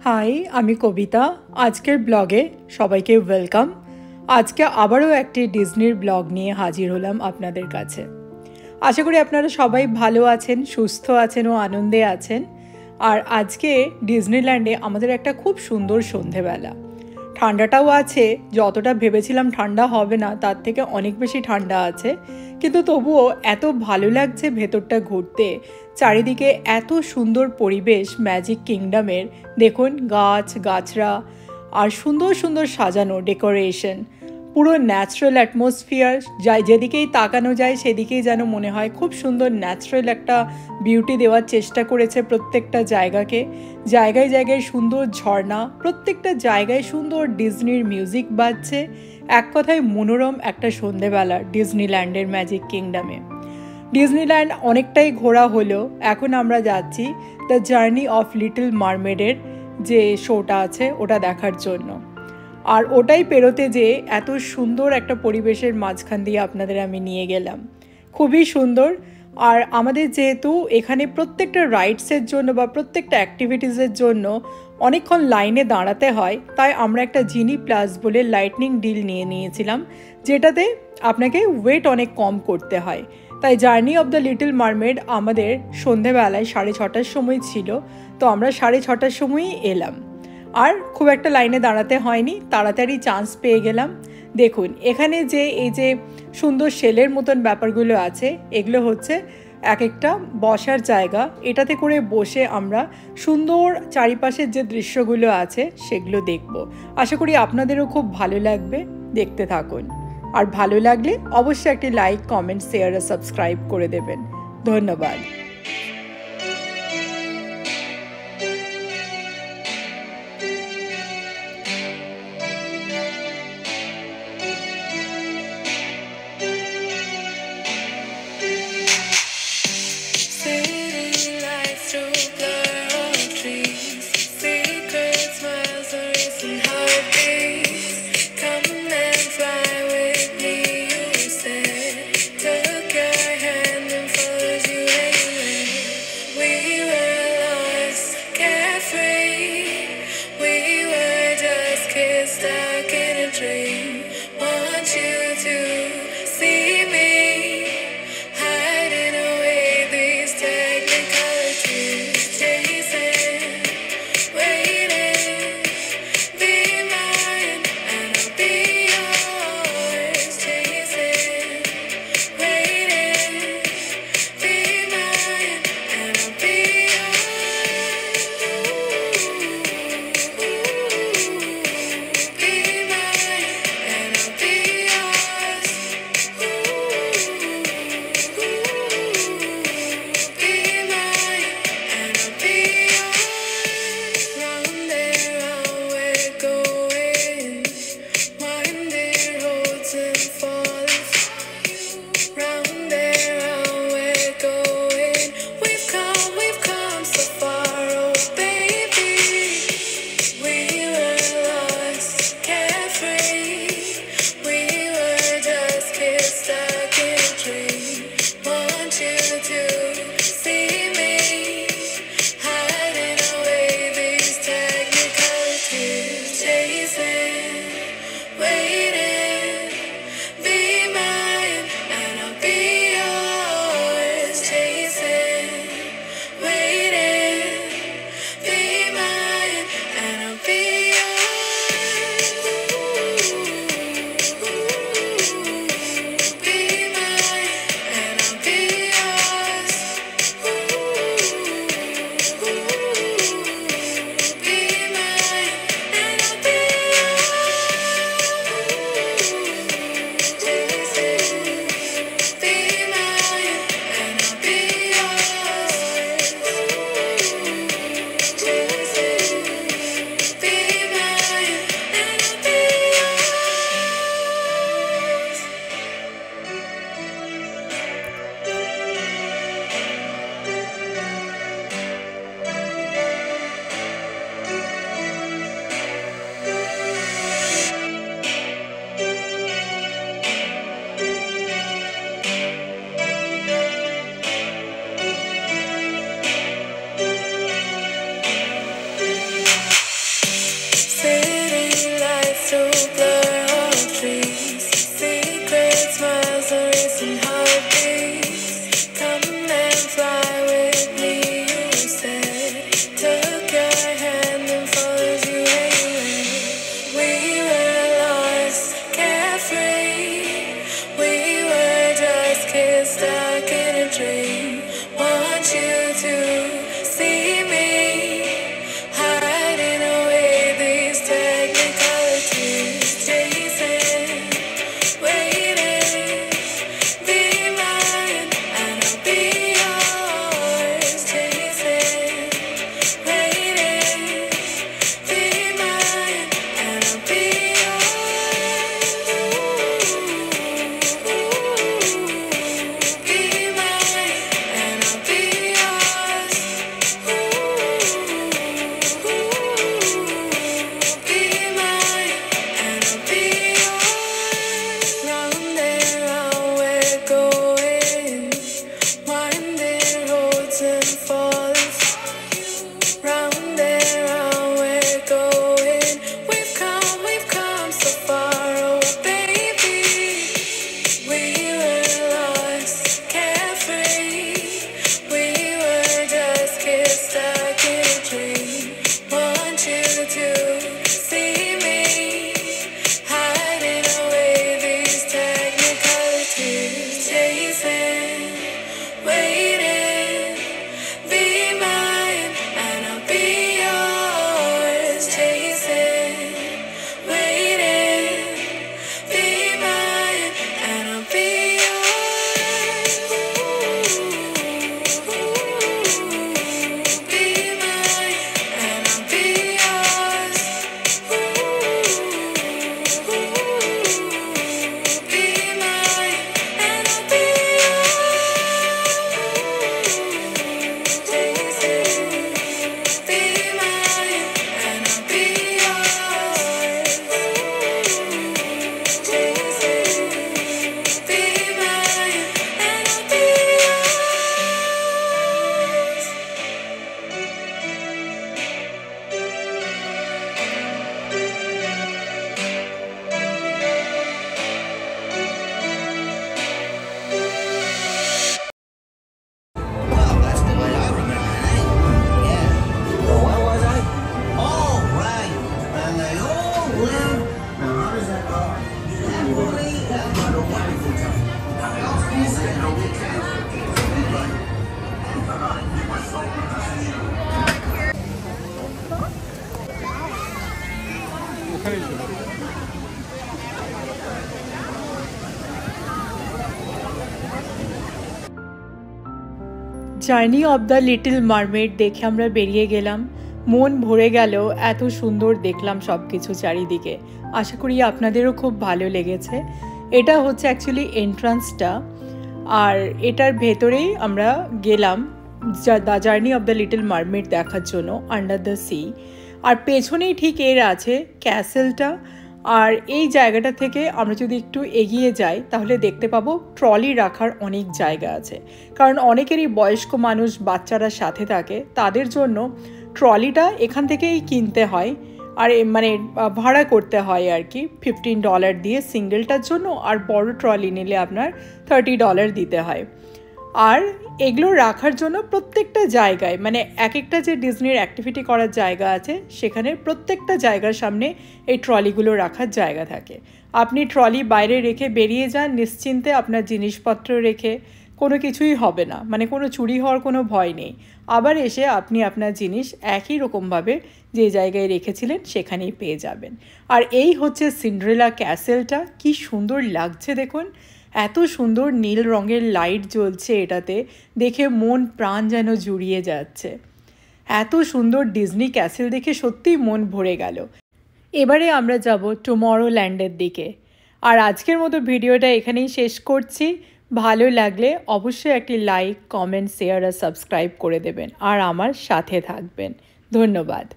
High, আমি কবিতা। আজকের ব্লগে সবাইকে ওয়েলকাম। আজকে আবারও একটি ডিজনির ব্লগ নিয়ে হাজির হলাম আপনাদের কাছে। আশা করি আপনারা সবাই ভালো আছেন, সুস্থ আছেন ও আনন্দে আছেন। আর আজকে ডিজনিল্যান্ডে আমাদের একটা খুব সুন্দর সন্ধেবেলা। ঠান্ডাটাও আছে, যতটা ভেবেছিলাম ঠান্ডা হবে না তার থেকে অনেক বেশি ঠান্ডা আছে, কিন্তু তবুও এত ভালো লাগছে ভেতরটা ঘুরতে। চারিদিকে এত সুন্দর পরিবেশ ম্যাজিক কিংডমের। দেখুন, গাছ গাছরা আর সুন্দর সুন্দর সাজানো ডেকোরেশন, পুরো ন্যাচারাল অ্যাটমসফিয়ার। যেদিকেই তাকানো যায় সেদিকেই যেন মনে হয় খুব সুন্দর ন্যাচারাল একটা বিউটি দেওয়ার চেষ্টা করেছে প্রত্যেকটা জায়গাকে। জায়গায় জায়গায় সুন্দর ঝর্ণা, প্রত্যেকটা জায়গায় সুন্দর ডিজনির মিউজিক বাজছে। এক কথায় মনোরম একটা সন্ধেবেলা ডিজনিল্যান্ডের ম্যাজিক কিংডমে। ডিজনিল্যান্ড অনেকটাই ঘোরা হলো, এখন আমরা যাচ্ছি দ্য জার্নি অফ লিটল মারমেডের যে শোটা আছে ওটা দেখার জন্য। আর ওটাই পেরোতে যে এত সুন্দর একটা পরিবেশের মাঝখান দিয়ে আপনাদের আমি নিয়ে গেলাম, খুবই সুন্দর। আর আমাদের যেহেতু এখানে প্রত্যেকটা রাইডসের জন্য বা প্রত্যেকটা অ্যাক্টিভিটিসের জন্য অনেকক্ষণ লাইনে দাঁড়াতে হয়, তাই আমরা একটা জিনি প্লাস বলে লাইটনিং ডিল নিয়ে নিয়েছিলাম, যেটাতে আপনাকে ওয়েট অনেক কম করতে হয়। তাই journey of the little mermaid আমাদের সন্ধেবেলায় 6:30টার সময় ছিল, তো আমরা 6:30টার সময়ই এলাম। আর খুব একটা লাইনে দাঁড়াতে হয়নি, তাড়াতাড়ি চান্স পেয়ে গেলাম। দেখুন, এখানে যে এই যে সুন্দর শেলের মতন ব্যাপারগুলো আছে, এগুলো হচ্ছে এক একটা বসার জায়গা। এটাতে করে বসে আমরা সুন্দর চারিপাশের যে দৃশ্যগুলো আছে সেগুলো দেখব। আশা করি আপনাদেরও খুব ভালো লাগবে, দেখতে থাকুন। আর ভালো লাগলে অবশ্যই একটি লাইক, কমেন্ট, শেয়ার আর সাবস্ক্রাইব করে দেবেন। ধন্যবাদ। to see me hiding away these technicalities, chasing, waiting. Be mine and I'll be yours, chasing, waiting. Be mine and I'll be yours. Be mine and I'll be yours. Be mine and I'll be yours. Chasing. Be mine and I'll be yours. Chasing. Be mine and I'll be yours. Well, that's the way I remember it, eh? Yeah. Well, where was I? Oh, right. And they all live. Now, how does that go? Happily ever a wonderful time. Nothing else can you say? No, we can't. Journey of the little mermaid দেখে আমরা বেরিয়ে গেলাম। মন ভরে গেল, এত সুন্দর দেখলাম সব কিছু চারিদিকে। আশা করি আপনাদেরও খুব ভালো লেগেছে। এটা হচ্ছে অ্যাকচুয়ালি এন্ট্রান্সটা, আর এটার ভেতরেই আমরা গেলাম the journey of the little mermaid দেখার জন্য, আন্ডার দ্য সি। আর পেছনেই ঠিক এর আছে ক্যাসেলটা। আর এই জায়গাটা থেকে আমরা যদি একটু এগিয়ে যাই তাহলে দেখতে পাবো ট্রলি রাখার অনেক জায়গা আছে, কারণ অনেকেরই বয়স্ক মানুষ, বাচ্চারা সাথে থাকে, তাদের জন্য ট্রলিটা এখান থেকেই কিনতে হয়। আর মানে ভাড়া করতে হয় আর কি, $15 দিয়ে সিঙ্গেলটার জন্য, আর বড় ট্রলি নিলে আপনার $30 দিতে হয়। আর এগুলো রাখার জন্য প্রত্যেকটা জায়গায়, মানে এক একটা যে ডিজনির অ্যাক্টিভিটি করার জায়গা আছে সেখানে প্রত্যেকটা জায়গার সামনে এই ট্রলিগুলো রাখার জায়গা থাকে। আপনি ট্রলি বাইরে রেখে বেরিয়ে যান নিশ্চিন্তে, আপনার জিনিসপত্র রেখে, কোনো কিছুই হবে না, মানে কোনো চুরি হওয়ার কোনো ভয় নেই। আবার এসে আপনি আপনার জিনিস একই রকমভাবে যে জায়গায় রেখেছিলেন সেখানেই পেয়ে যাবেন। আর এই হচ্ছে সিন্ড্রেলা ক্যাসেলটা, কি সুন্দর লাগছে দেখুন। এত সুন্দর নীল রঙের লাইট জ্বলছে এটাতে, দেখে মন প্রাণ যেন জুড়িয়ে যাচ্ছে। এত সুন্দর ডিজনি ক্যাসেল দেখে সত্যিই মন ভরে গেল। এবারে আমরা যাব টুমরোল্যান্ডের দিকে। আর আজকের মতো ভিডিওটা এখানেই শেষ করছি। ভালো লাগলে অবশ্যই একটি লাইক, কমেন্ট, শেয়ার আর সাবস্ক্রাইব করে দেবেন, আর আমার সাথে থাকবেন। ধন্যবাদ।